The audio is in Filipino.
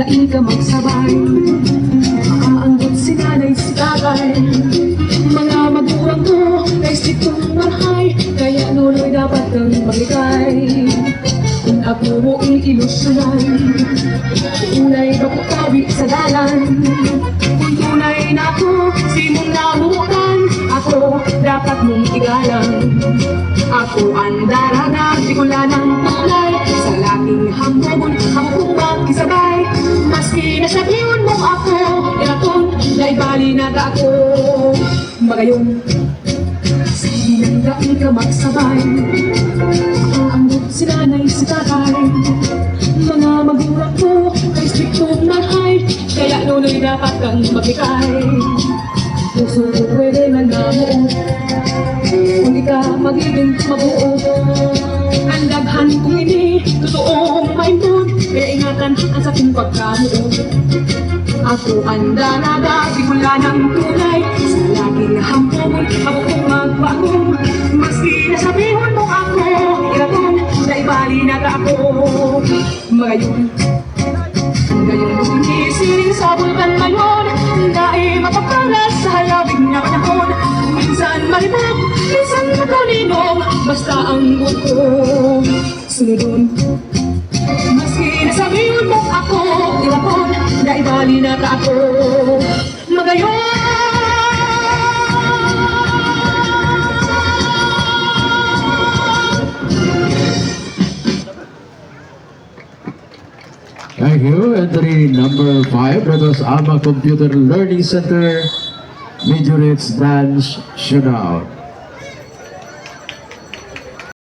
daing ka magsabay. Makaanggot si nanay si tatay, mga magulang ko ay sitong marhay, kaya nuloy dapat kang maglikay. Kung ako mo iilusyonan, tunay bakutawi sa dalan. Kung tunay na ako, simong nabutan, ako dapat mong igalang. Ako ang darana, di ko lanang tulay, sa laking hambubon, ako kong makisabay. Maski nasabihin mo ako, irakon, naibali na ka ako. Magayon, sige nang daing ka magsabay. Makaanggot si nanay si tatay, mga magulang ko ay striktong marhay, kaya nuloy dapat kang maglikay. Puso ko pwede na namuo, kung di ka magiging mabuo. Ang daghan kung hindi totoong maimbon, kaya ingatan ang saking pagkamuo. Ako ang dalaga, di ko lanang tunay, sa laging hambubon, ako kong magbaong. Maski nasabihin mo ako, irakon, naibali na ka ako. Ngayon gising sa bulkan ngayon, dahil mapapalas sa halawig na panahon. Minsan malibog, minsan matulinom, basta ang buto sunodon. Maski nasabihin mo ako, irakon, naibali na ka ako. Magayon, Thank you. Entry number 5, that was Alma Computer Learning Center, Major Hits Dance Shootout.